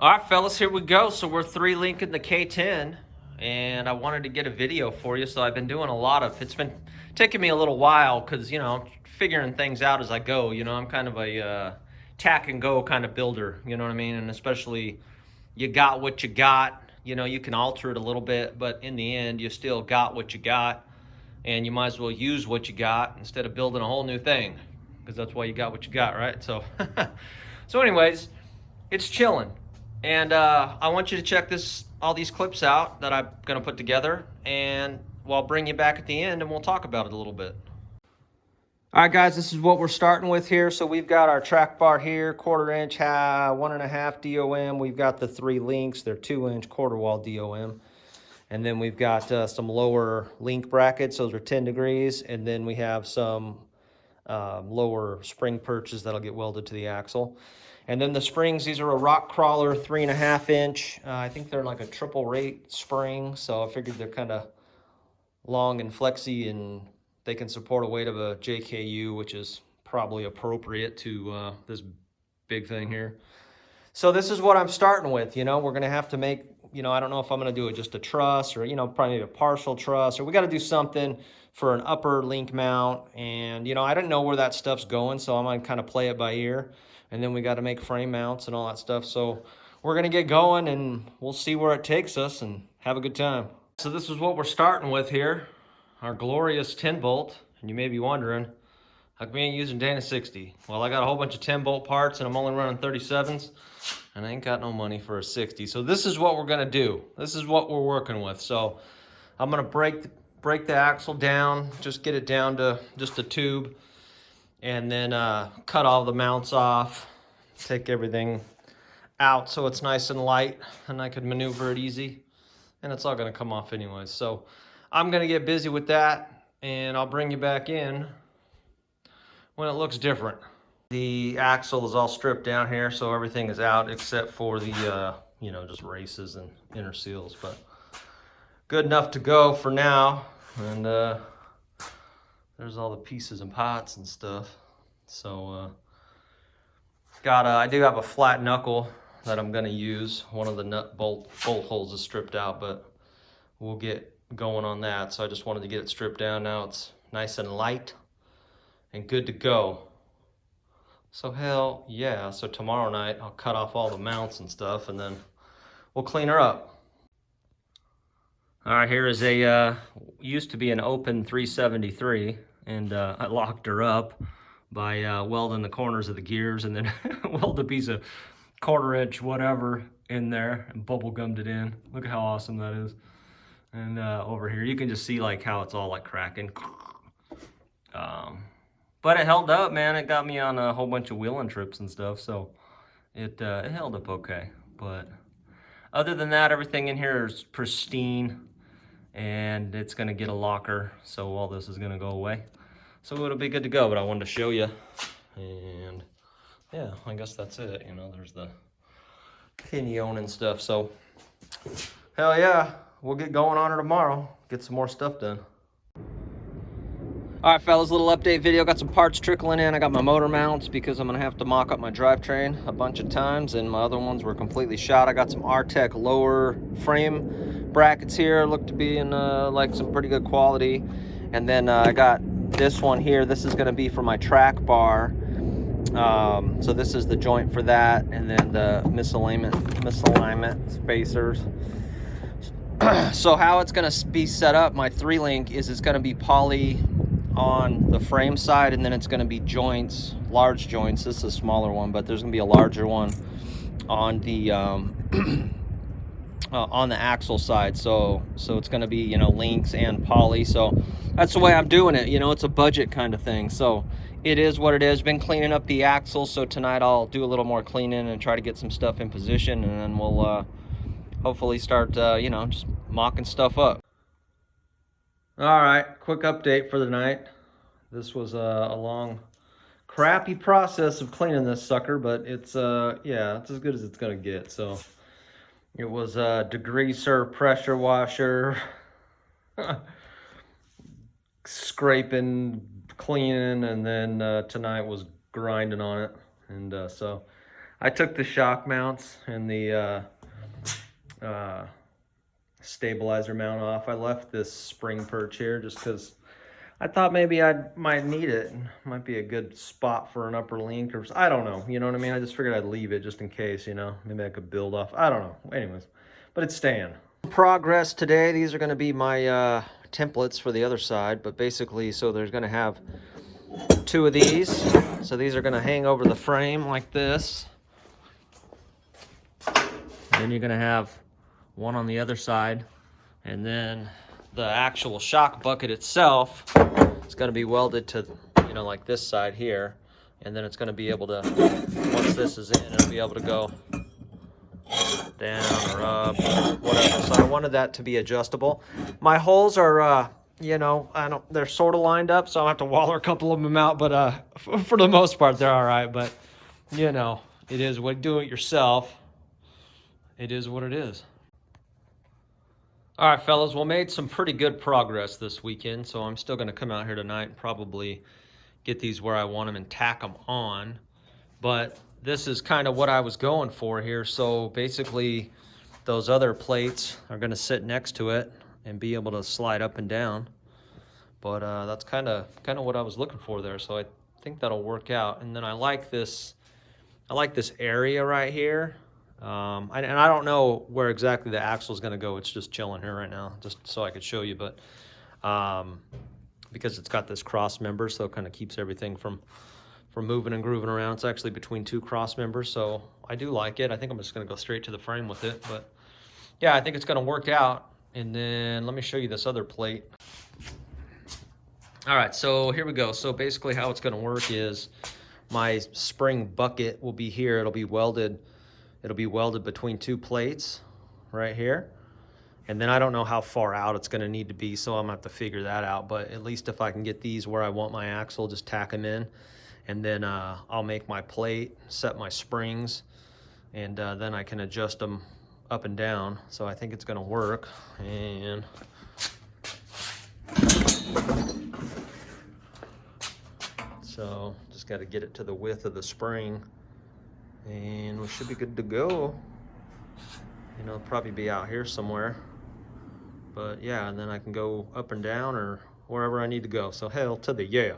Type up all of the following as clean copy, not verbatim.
All right, fellas, here we go. So we're 3-linking the K10, and I wanted to get a video for you. So I've been doing a lot of, it's been taking me a little while because, figuring things out as I go. I'm kind of a tack and go kind of builder, you know what I mean? And especially you got what you got, you can alter it a little bit, but in the end, you still got what you got, and you might as well use what you got instead of building a whole new thing, because that's why you got what you got, right? So, so anyways, it's chilling. And I want you to check all these clips out that I'm going to put together, and I'll bring you back at the end and we'll talk about it a little bit. All right, guys, this is what we're starting with here. So we've got our track bar here, 1/4 inch, 1.5 DOM. We've got the 3 links. They're 2-inch quarter wall DOM. And then we've got some lower link brackets. Those are 10 degrees. And then we have some lower spring perches that'll get welded to the axle. And then the springs, these are a rock crawler 3.5 inch. I think they're like a triple rate spring, so I figured they're kind of long and flexy, and they can support a weight of a JKU, which is probably appropriate to this big thing here. So this is what I'm starting with. We're gonna have to make, I don't know if I'm gonna do it just a truss or, probably need a partial truss, or we gotta do something for an upper link mount. And, I don't know where that stuff's going, so I'm gonna kind of play it by ear. And then we got to make frame mounts and all that stuff. So we're going to get going and we'll see where it takes us and have a good time. So this is what we're starting with here, our glorious 10 bolt. And you may be wondering, how come we ain't using Dana 60? Well, I got a whole bunch of 10 bolt parts and I'm only running 37s, and I ain't got no money for a 60. So this is what we're going to do. This is what we're working with. So I'm going to break the axle down, just get it down to just a tube, and then cut all the mounts off, take everything out so it's nice and light and I can maneuver it easy, and it's all going to come off anyways. So I'm going to get busy with that, and I'll bring you back in when it looks different. The axle is all stripped down here, so everything is out except for the just races and inner seals, but good enough to go for now. And there's all the pieces and pots and stuff. So I do have a flat knuckle that I'm gonna use. One of the bolt holes is stripped out, but we'll get going on that. So I just wanted to get it stripped down. Now it's nice and light and good to go. So hell yeah. So tomorrow night I'll cut off all the mounts and stuff, and then we'll clean her up. All right, here is used to be an open 373, and I locked her up by welding the corners of the gears, and then welded a piece of 1/4 inch whatever in there and bubble gummed it in. Look at how awesome that is. And over here, you can just see like how it's all like cracking. But it held up, man. It got me on a whole bunch of wheeling trips and stuff, so it held up okay. But other than that, everything in here is pristine. And it's gonna get a locker, so all this is gonna go away. So it'll be good to go, but I wanted to show you. And yeah, I guess that's it. There's the pinion and stuff. So hell yeah, we'll get going on her tomorrow, get some more stuff done. All right, fellas, little update video. Got some parts trickling in. I got my motor mounts because I'm gonna have to mock up my drivetrain a bunch of times, and my other ones were completely shot. I got some R-Tech lower frame brackets here, look to be in like some pretty good quality. And then I got this one here. This is gonna be for my track bar. So this is the joint for that, and then the misalignment spacers. So how it's gonna be set up, my 3-link is it's gonna be poly on the frame side, and then it's going to be joints, large joints. This is a smaller one, but there's going to be a larger one on the on the axle side. So it's going to be links and poly. So that's the way I'm doing it. It's a budget kind of thing. So it is what it is. Been cleaning up the axle, so tonight I'll do a little more cleaning and try to get some stuff in position, and then we'll hopefully start just mocking stuff up. All right, quick update for the night. This was a long, crappy process of cleaning this sucker, but it's yeah, it's as good as it's gonna get. So it was a degreaser, pressure washer, scraping, cleaning, and then tonight was grinding on it. And so I took the shock mounts and the stabilizer mount off. I left this spring perch here just because I thought maybe I might need it. Might be a good spot for an upper link, or I don't know. You know what I mean? I just figured I'd leave it just in case, you know. Maybe I could build off. I don't know. Anyways, but it's staying. Progress today. These are going to be my templates for the other side, but basically, so there's going to have 2 of these. So these are going to hang over the frame like this. Then you're going to have one on the other side, and then the actual shock bucket itself is going to be welded to, you know, like this side here, and then it's going to be able to, once this is in, it'll be able to go down or up, whatever. So I wanted that to be adjustable. My holes are, you know, they're sort of lined up, so I'll have to waller a couple of them out, but for the most part, they're all right. But, you know, it is what, do it yourself. It is what it is. All right, fellas, well, made some pretty good progress this weekend, so I'm still going to come out here tonight and probably get these where I want them and tack them on. But this is kind of what I was going for here. So basically, those other plates are going to sit next to it and be able to slide up and down. But that's kind of what I was looking for there. So I think that'll work out. And then I like this area right here. And I don't know where exactly the axle is going to go. It's just chilling here right now, just so I could show you. But because it's got this cross member, so it kind of keeps everything from moving and grooving around. It's actually between 2 cross members, so I do like it. I think I'm just going to go straight to the frame with it. But yeah, I think it's going to work out. And then let me show you this other plate. All right, so here we go. So basically how it's going to work is my spring bucket will be here. It'll be welded between 2 plates right here. And then I don't know how far out it's going to need to be, so I'm going to have to figure that out. But at least if I can get these where I want my axle, just tack them in. And then I'll make my plate, set my springs, and then I can adjust them up and down. So I think it's going to work. And so just got to get it to the width of the spring, and we should be good to go. You know, probably be out here somewhere. But yeah, and then I can go up and down or wherever I need to go. So hell to the yeah.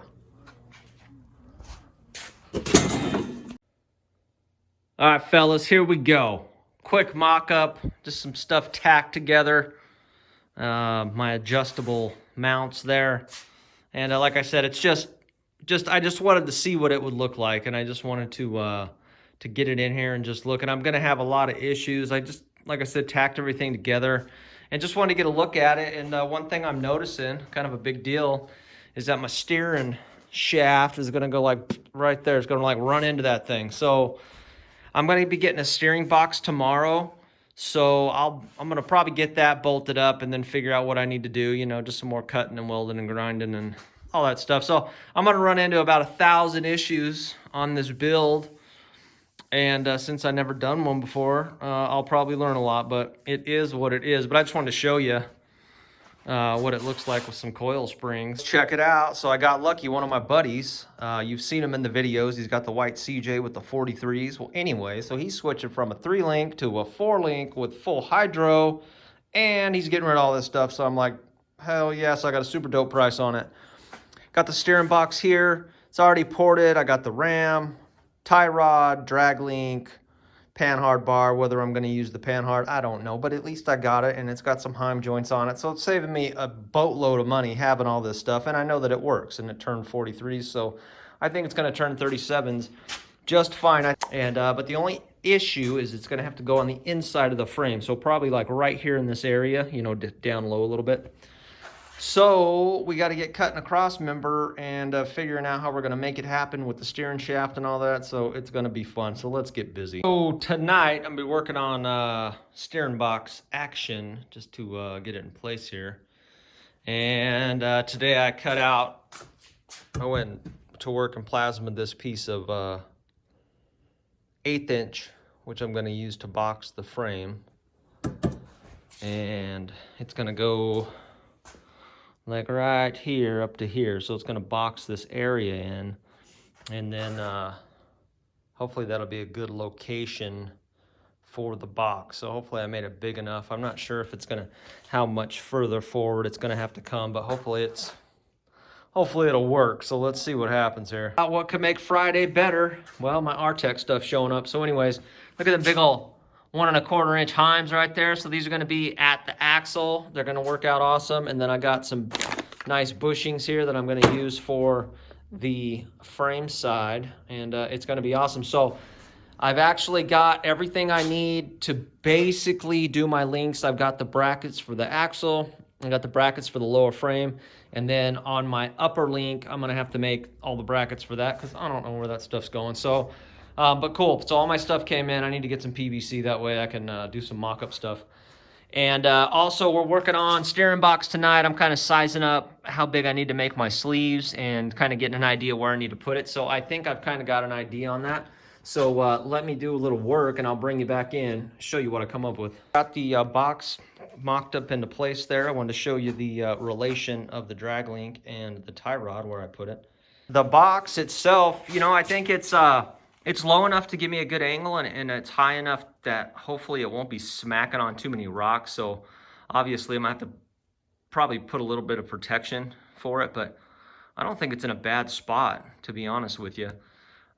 All right, fellas, here we go. Quick mock-up, just some stuff tacked together. My adjustable mounts there. And like I said, it's I just wanted to see what it would look like, and I just wanted to get it in here and just look. And I'm gonna have a lot of issues. I just, like I said, tacked everything together and just wanted to get a look at it. And one thing I'm noticing, kind of a big deal, is that my steering shaft is gonna go like right there. It's gonna like run into that thing. So I'm gonna be getting a steering box tomorrow. So I'm gonna probably get that bolted up and then figure out what I need to do, you know, just some more cutting and welding and grinding and all that stuff. So I'm gonna run into about 1,000 issues on this build. And since I've never done one before, I'll probably learn a lot, but it is what it is. But I just wanted to show you what it looks like with some coil springs. Check it out. So I got lucky. One of my buddies, you've seen him in the videos. He's got the white CJ with the 43s. Well, anyway, so he's switching from a 3-link to a 4-link with full hydro, and he's getting rid of all this stuff. So I'm like, hell yes, I got a super dope price on it. Got the steering box here. It's already ported. I got the ram, tie rod, drag link, panhard bar. Whether I'm going to use the panhard, I don't know, but at least I got it, and it's got some Heim joints on it, so it's saving me a boatload of money having all this stuff. And I know that it works, and it turned 43s, so I think it's going to turn 37s just fine. But the only issue is it's going to have to go on the inside of the frame, so probably like right here in this area, you know, down low a little bit. So we got to get cutting a cross member and figuring out how we're going to make it happen with the steering shaft and all that. So it's going to be fun. So let's get busy. So tonight I'm going to be working on steering box action just to get it in place here. And today I went to work and plasma this piece of 1/8 inch, which I'm going to use to box the frame. And it's going to go like right here up to here. So it's going to box this area in, and then hopefully that'll be a good location for the box. So hopefully I made it big enough. I'm not sure if it's gonna, how much further forward it's gonna have to come, but hopefully it'll work. So let's see what happens here. What could make Friday better? Well, my RTEC stuff showing up. So anyways, look at the big old 1¼ inch heims right there. So these are gonna be at the axle. They're gonna work out awesome. And then I got some nice bushings here that I'm gonna use for the frame side. And it's gonna be awesome. So I've actually got everything I need to basically do my links. I've got the brackets for the axle. I got the brackets for the lower frame. And then on my upper link, I'm gonna have to make all the brackets for that because I don't know where that stuff's going. So, but cool. So all my stuff came in. I need to get some PVC. That way I can do some mock-up stuff. And also we're working on steering box tonight. I'm kind of sizing up how big I need to make my sleeves and kind of getting an idea where I need to put it. So I think I've kind of got an idea on that. So let me do a little work and I'll bring you back in, show you what I come up with. Got the box mocked up into place there. I wanted to show you the relation of the drag link and the tie rod where I put it. The box itself, you know, I think it's low enough to give me a good angle and it's high enough that hopefully it won't be smacking on too many rocks. So obviously I'm gonna have to probably put a little bit of protection for it, but I don't think it's in a bad spot, to be honest with you.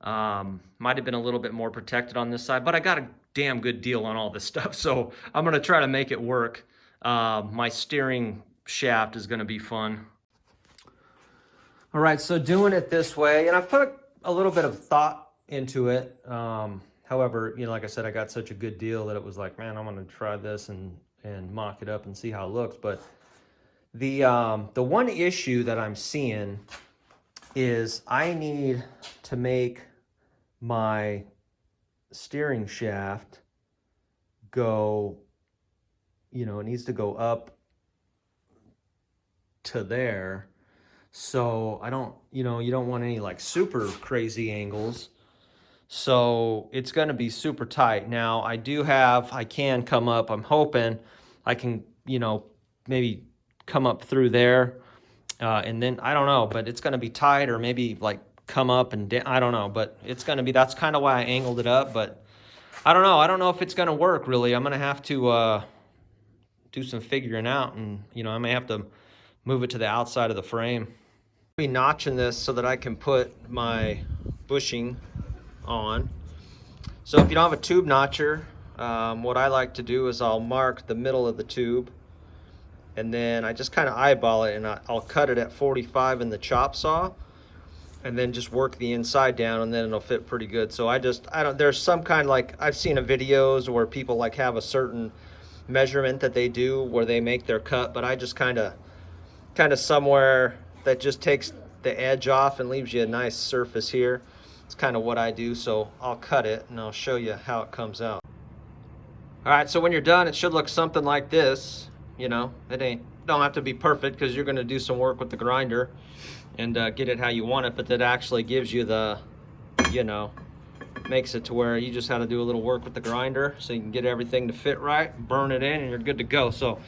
Might have been a little bit more protected on this side, but I got a damn good deal on all this stuff, so I'm gonna try to make it work. My steering shaft is gonna be fun. All right, so doing it this way, and I put a little bit of thought into it. However, you know, like I said, I got such a good deal that it was like, man, I'm gonna try this and mock it up and see how it looks. But the one issue that I'm seeing is I need to make my steering shaft go, you know, it needs to go up to there. So I don't, you know, you don't want any like super crazy angles. So it's going to be super tight. Now I can come up, I'm hoping I can, you know, maybe come up through there. And then I don't know, but it's going to be tight, or maybe like come up and I don't know, but it's going to be, that's kind of why I angled it up, but I don't know if it's going to work really. I'm going to have to do some figuring out, and you know, I may have to move it to the outside of the frame. I'll be notching this so that I can put my bushing on. So if you don't have a tube notcher, what I like to do is I'll mark the middle of the tube, and then I just kind of eyeball it, and I'll cut it at 45 in the chop saw, and then just work the inside down, and then it'll fit pretty good. So there's some kind of, like, I've seen videos where people like have a certain measurement that they do where they make their cut, but I just kind of somewhere that just takes the edge off and leaves you a nice surface here. It's kind of what I do. So I'll cut it and I'll show you how it comes out. All right, so when you're done, it should look something like this. You know, don't have to be perfect because you're going to do some work with the grinder and get it how you want it, but that actually gives you the, you know, makes it to where you just have to do a little work with the grinder so you can get everything to fit right, burn it in, and you're good to go. So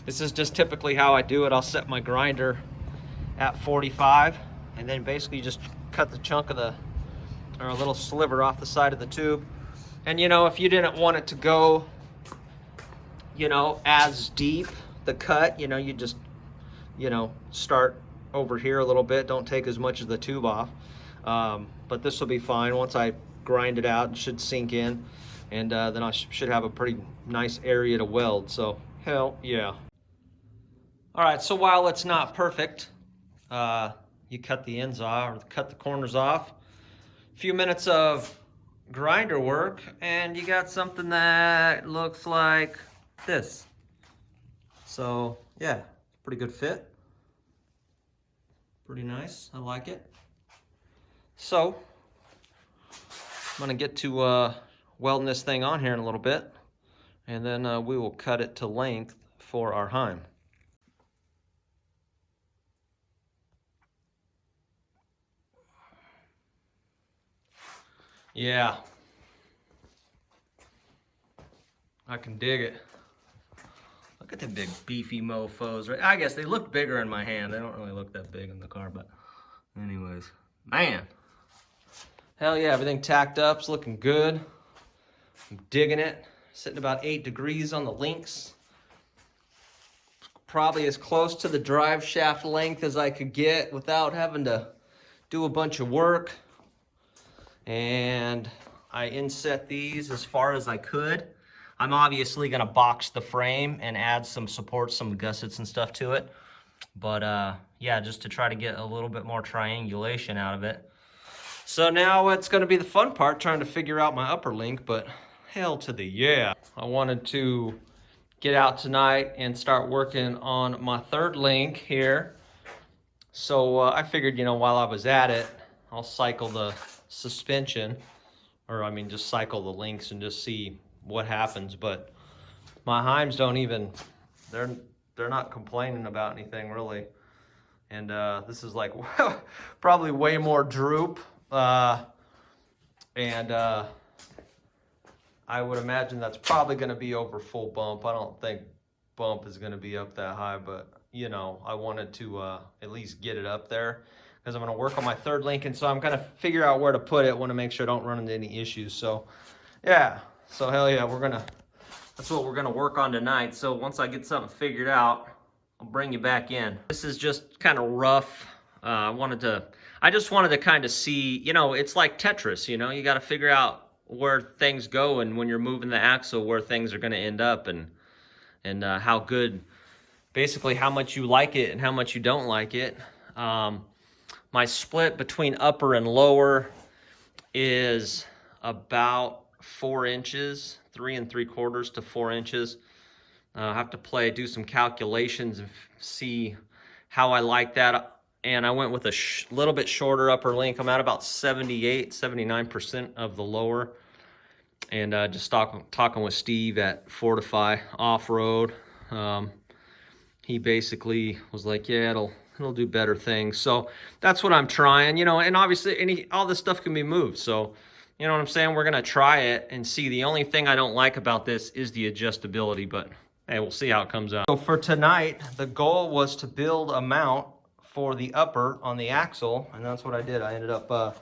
this is just typically how I do it. I'll set my grinder at 45, and then basically just cut the chunk of or a little sliver off the side of the tube. And you know, if you didn't want it to go, you know, as deep, the cut, you know, you just, you know, start over here a little bit, don't take as much of the tube off. But this will be fine. Once I grind it out, it should sink in, and then I should have a pretty nice area to weld. So hell yeah. All right, so while it's not perfect, you cut the ends off, or cut the corners off. A few minutes of grinder work, and you got something that looks like this. So yeah, pretty good fit. Pretty nice, I like it. So I'm gonna get to welding this thing on here in a little bit, and then we will cut it to length for our heim. Yeah, I can dig it. Look at the big beefy mofos, right? I guess they look bigger in my hand. They don't really look that big in the car, but anyways, man, Hell yeah, everything tacked up, it's looking good. I'm digging it. Sitting about 8 degrees on the links. Probably as close to the drive shaft length as I could get without having to do a bunch of work. And I inset these as far as I could. I'm obviously gonna box the frame and add some supports, some gussets and stuff to it. But yeah, just to try to get a little bit more triangulation out of it. So now it's gonna be the fun part, trying to figure out my upper link, but hell to the yeah. I wanted to get out tonight and start working on my third link here. So I figured, you know, while I was at it, I'll cycle the suspension, or I mean just cycle the links and just see what happens. But my heims don't even, they're not complaining about anything really. And this is like probably way more droop. I would imagine that's probably going to be over full bump. I don't think bump is going to be up that high, but you know, I wanted to at least get it up there because I'm going to work on my third link, and so I'm going to figure out where to put it. Want to make sure I don't run into any issues. So yeah, so hell yeah, that's what we're gonna work on tonight. So once I get something figured out, I'll bring you back in. This is just kind of rough. I just wanted to kind of see, you know, it's like Tetris, you know, you got to figure out where things go, and when you're moving the axle, where things are going to end up, and how good, basically how much you like it and how much you don't like it. My split between upper and lower is about 4 inches, 3 3/4 to 4 inches. I have to do some calculations and see how I like that. And I went with a little bit shorter upper link. I'm at about 79% of the lower. And just talking with Steve at Fortify Off-Road. He basically was like, yeah, it'll do better things. So that's what I'm trying, you know, and obviously all this stuff can be moved. So, you know what I'm saying? We're gonna try it and see. The only thing I don't like about this is the adjustability, but hey, we'll see how it comes out. So for tonight, the goal was to build a mount for the upper on the axle, and that's what I did. I ended up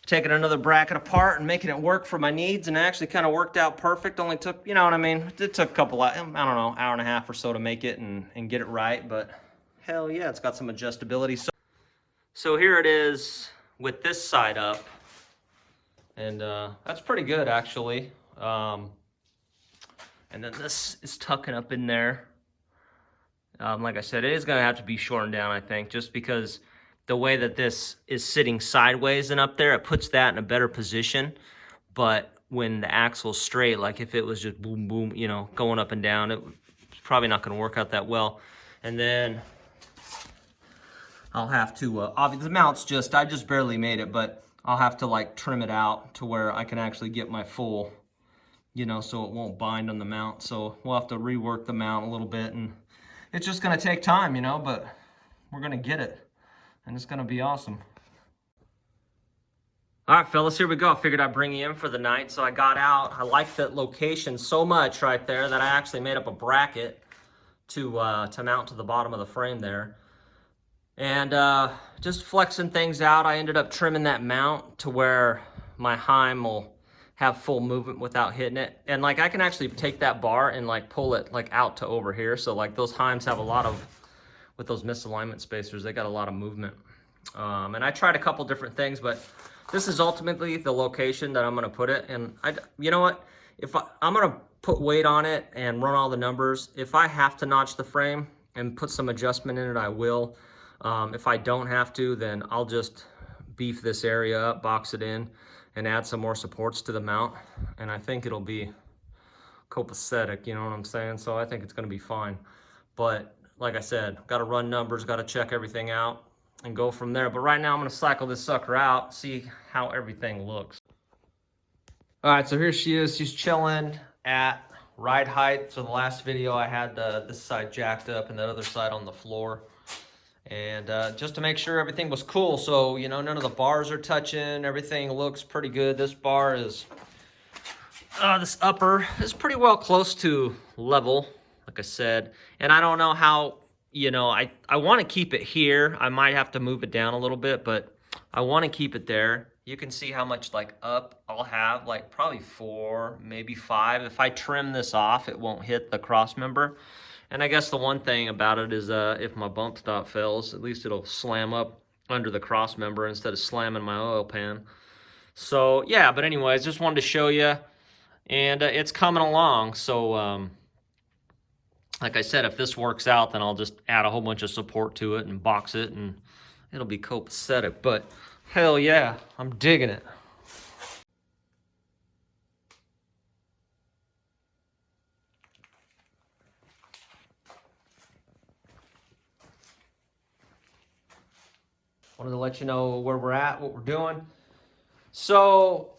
taking another bracket apart and making it work for my needs, and it actually kind of worked out perfect. Only took, you know what I mean? It took a couple, I don't know, hour and a half or so to make it and get it right, but hell yeah, it's got some adjustability. So here it is with this side up, and that's pretty good actually. And then this is tucking up in there. Like I said, it is going to have to be shortened down, I think, just because the way that this is sitting sideways and up there, it puts that in a better position. But when the axle's straight, like if it was just boom, boom, you know, going up and down, it's probably not going to work out that well. And then I'll have to, obviously the mount's I just barely made it, but I'll have to like trim it out to where I can actually get my full, you know, so it won't bind on the mount. So we'll have to rework the mount a little bit, and it's just gonna take time, you know, but we're gonna get it, and it's gonna be awesome. All right, fellas, here we go. I figured I'd bring you in for the night. So I got out. I like that location so much right there that I actually made up a bracket to mount to the bottom of the frame there. And just flexing things out, I ended up trimming that mount to where my heim will have full movement without hitting it. And like I can actually take that bar and like pull it like out to over here. So like those heims have a lot of, with those misalignment spacers, they got a lot of movement. And I tried a couple different things, but this is ultimately the location that I'm gonna put it. And you know what? I'm gonna put weight on it and run all the numbers. If I have to notch the frame and put some adjustment in it, I will. If I don't have to, then I'll just beef this area up, box it in, and add some more supports to the mount. And I think it'll be copacetic, you know what I'm saying? So I think it's gonna be fine. But like I said, gotta run numbers, gotta check everything out and go from there. But right now I'm gonna cycle this sucker out, see how everything looks. All right, so here she is. She's chilling at ride height. So the last video I had this side jacked up and the other side on the floor. And just to make sure everything was cool, so you know, none of the bars are touching, everything looks pretty good. This bar is, this upper is pretty well close to level, like I said. And I don't know how, you know, I want to keep it here. I might have to move it down a little bit, but I want to keep it there. you can see how much like up I'll have, like probably 4, maybe 5. If I trim this off, it won't hit the cross member. And I guess the one thing about it is if my bump stop fails, at least it'll slam up under the cross member instead of slamming my oil pan. So yeah, but anyways, just wanted to show you, and it's coming along. So like I said, if this works out, then I'll just add a whole bunch of support to it and box it, and it'll be copacetic. But hell yeah, I'm digging it. Wanted to let you know where we're at, what we're doing. So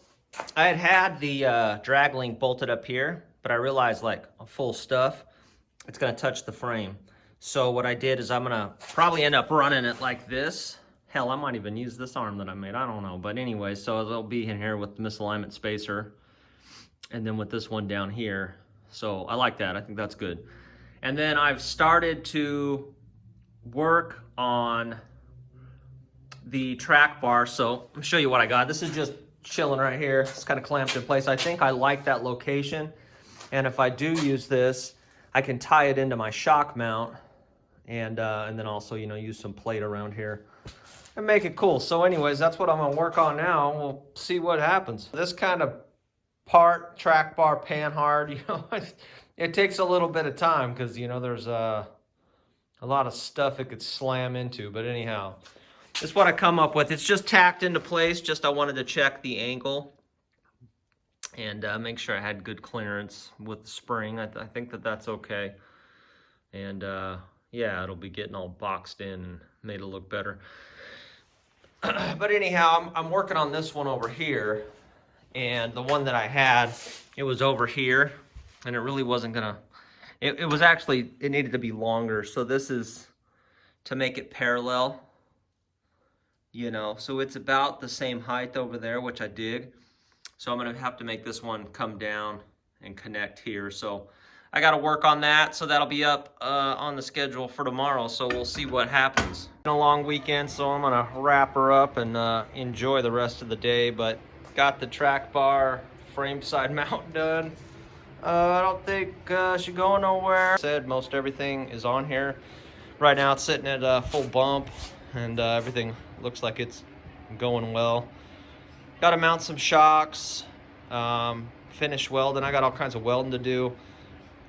I had the drag link bolted up here, but I realized like full stuff, it's gonna touch the frame. So what I did is I'm gonna probably end up running it like this. Hell, I might even use this arm that I made, I don't know. But anyway, so it'll be in here with the misalignment spacer, and then with this one down here. So I like that, I think that's good. And then I've started to work on the track bar. So let me show you what I got. This is just chilling right here. It's kind of clamped in place. I think I like that location. And if I do use this, I can tie it into my shock mount, and then also, you know, use some plate around here and make it cool. So anyways, that's what I'm gonna work on now. We'll see what happens. This kind of part, track bar, pan hard, you know, it takes a little bit of time because, you know, there's a lot of stuff it could slam into. But anyhow, this is what I come up with. It's just tacked into place. Just I wanted to check the angle and make sure I had good clearance with the spring. I think that that's okay. And yeah, it'll be getting all boxed in and made it look better. But anyhow, I'm working on this one over here. And the one that I had, it was over here. And it really wasn't gonna, it was actually, it needed to be longer. So this is to make it parallel. You know, so it's about the same height over there, which I dig. So I'm gonna have to make this one come down and connect here. So I gotta work on that. So that'll be up on the schedule for tomorrow. So we'll see what happens. Been a long weekend, so I'm gonna wrap her up and enjoy the rest of the day. But got the track bar frame side mount done. I don't think she's going nowhere. Said most everything is on here. Right now it's sitting at full bump, and everything looks like it's going well. Got to mount some shocks, finish welding. I got all kinds of welding to do,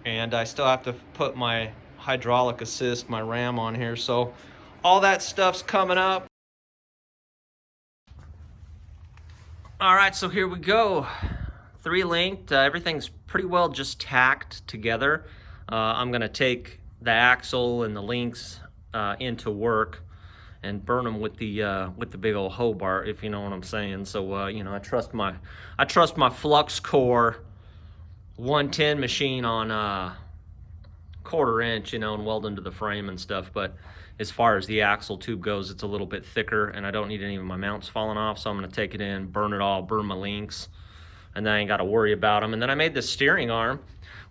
and I still have to put my hydraulic assist, my ram on here. So all that stuff's coming up. All right, so here we go. 3-linked, everything's pretty well just tacked together. I'm gonna take the axle and the links into work and burn them with the big old Hobart, if you know what I'm saying. So you know, I trust my flux core 110 machine on 1/4 inch, you know, and weld into the frame and stuff. But as far as the axle tube goes, it's a little bit thicker, and I don't need any of my mounts falling off. So I'm gonna take it in, burn it all, burn my links, and then I ain't got to worry about them. And then I made this steering arm,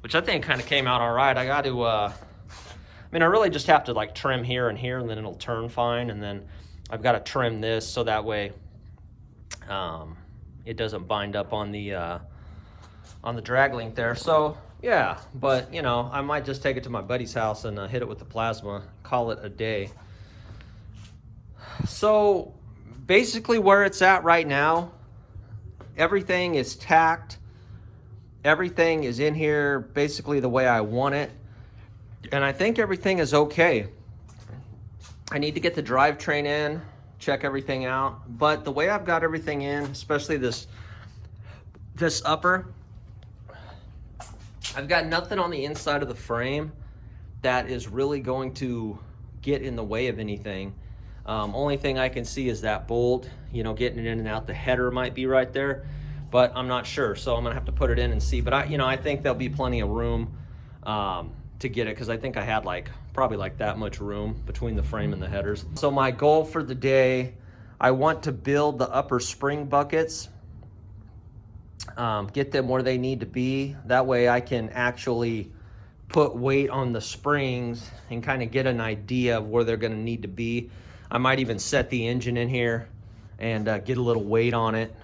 which I think kind of came out all right. I got to I mean, I really just have to like trim here and here, and then it'll turn fine. And then I've got to trim this so that way it doesn't bind up on the drag link there. So yeah, but you know, I might just take it to my buddy's house and hit it with the plasma, call it a day. So basically where it's at right now, everything is tacked. Everything is in here basically the way I want it. And I think everything is okay. I need to get the drivetrain in, check everything out. But the way I've got everything in, especially this upper, I've got nothing on the inside of the frame that is really going to get in the way of anything. Only thing I can see is that bolt, you know, getting it in and out. The header might be right there, but I'm not sure. So I'm gonna have to put it in and see. But I think there'll be plenty of room to get it, because I think I had probably that much room between the frame and the headers. So my goal for the day, I want to build the upper spring buckets, get them where they need to be. That way I can actually put weight on the springs and kind of get an idea of where they're going to need to be. I might even set the engine in here and get a little weight on it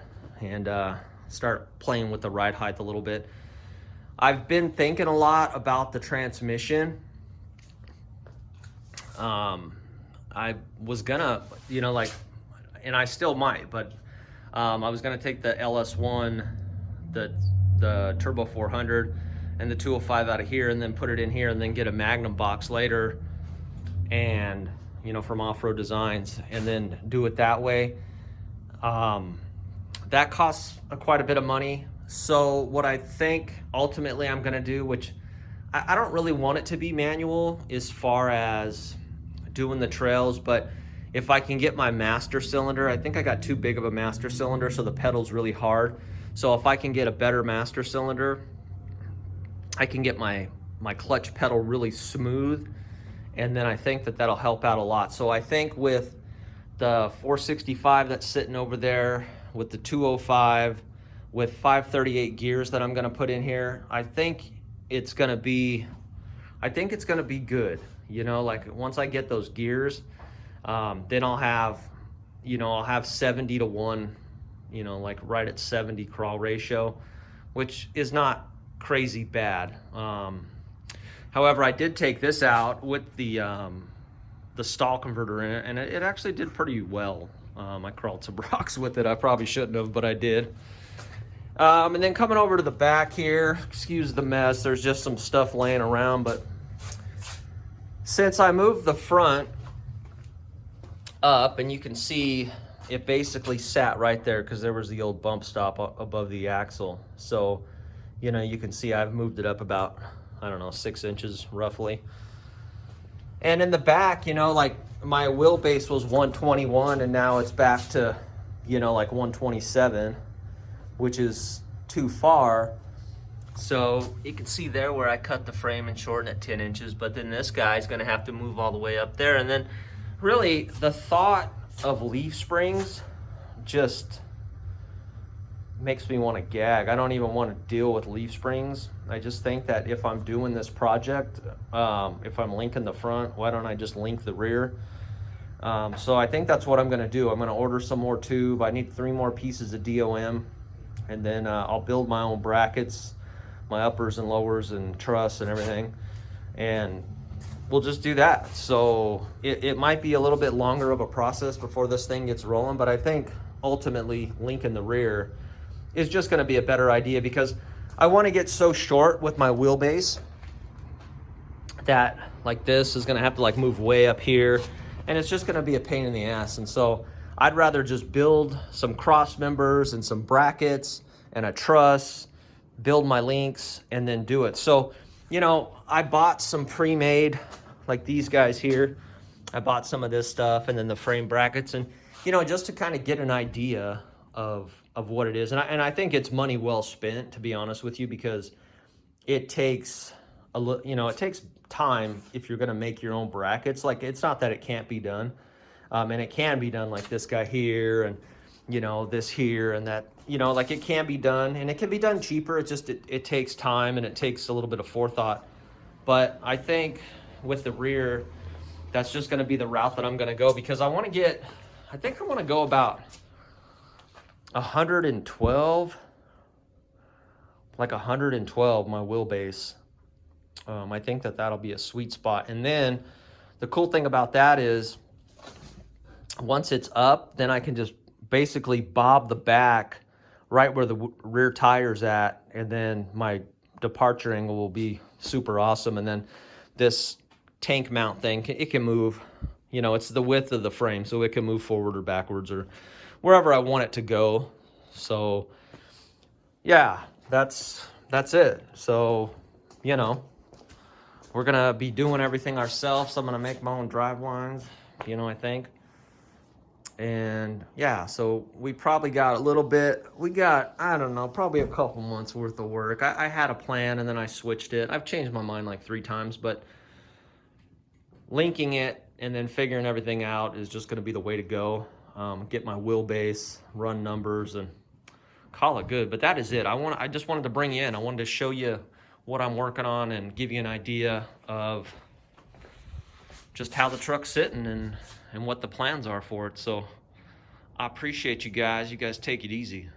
and start playing with the ride height a little bit. I've been thinking a lot about the transmission. I was gonna, you know, like, and I still might, but I was gonna take the LS1, the Turbo 400 and the 205 out of here and then put it in here and then get a Magnum box later, and, you know, from Off-Road Designs, and then do it that way. That costs quite a bit of money. So what I think ultimately I'm gonna do, which I don't really want it to be manual as far as doing the trails, but if I can get my master cylinder, I think I got too big of a master cylinder, so the pedal's really hard. So if I can get a better master cylinder, I can get my clutch pedal really smooth, and then I think that that'll help out a lot. So I think with the 465 that's sitting over there, with the 205, with 538 gears that I'm gonna put in here, I think it's gonna be good. You know, like once I get those gears, then I'll have, you know, I'll have 70 to 1, you know, like right at 70 crawl ratio, which is not crazy bad. However, I did take this out with the stall converter in it, and it actually did pretty well. I crawled some rocks with it. I probably shouldn't have, but I did. And then coming over to the back here, excuse the mess, there's just some stuff laying around, but since I moved the front up, and you can see it basically sat right there because there was the old bump stop above the axle. So, you know, you can see I've moved it up about, I don't know, 6 inches roughly. And in the back, you know, like my wheelbase was 121 and now it's back to, you know, like 127, which is too far. So you can see there where I cut the frame and shorten it 10 inches, but then this guy's gonna have to move all the way up there. And then really the thought of leaf springs just makes me want to gag. I don't even want to deal with leaf springs. I just think that if I'm doing this project, if I'm linking the front, why don't I just link the rear? So I think that's what I'm gonna do. I'm gonna order some more tube. I need 3 more pieces of DOM, and then I'll build my own brackets, my uppers and lowers and truss and everything, and we'll just do that. So it might be a little bit longer of a process before this thing gets rolling, but I think ultimately linking the rear is just gonna be a better idea, because I wanna get so short with my wheelbase that like this is gonna have to like move way up here, and it's just gonna be a pain in the ass. And so I'd rather just build some cross members and some brackets and a truss, build my links, and then do it. So, you know, I bought some pre-made, like these guys here. I bought some of this stuff, and then the frame brackets, and, you know, just to kind of get an idea of what it is. And I think it's money well spent, to be honest with you, because it takes you know, it takes time if you're gonna make your own brackets. Like, it's not that it can't be done. And it can be done, like this guy here, and, you know, this here and that, you know, like it can be done, and it can be done cheaper. It just, it takes time, and it takes a little bit of forethought. But I think with the rear, that's just gonna be the route that I'm gonna go, because I wanna get, I think I wanna go about 112, like 112 my wheelbase. I think that that'll be a sweet spot. And then the cool thing about that is once it's up, then I can just basically bob the back right where the rear tire's at, and then my departure angle will be super awesome. And then this tank mount thing, it can move, you know, it's the width of the frame, so it can move forward or backwards or wherever I want it to go. So yeah, that's it. So, you know, we're gonna be doing everything ourselves. I'm gonna make my own drive lines, you know, I think. And yeah, so we probably got a little bit, we got, I don't know, probably a couple months worth of work. I had a plan, and then I switched it. I've changed my mind like 3 times, but linking it and then figuring everything out is just gonna be the way to go. Get my wheelbase, run numbers, and call it good. But that is it. I just wanted to bring you in. I wanted to show you what I'm working on and give you an idea of just how the truck's sitting and what the plans are for it. So I appreciate you guys. You guys take it easy.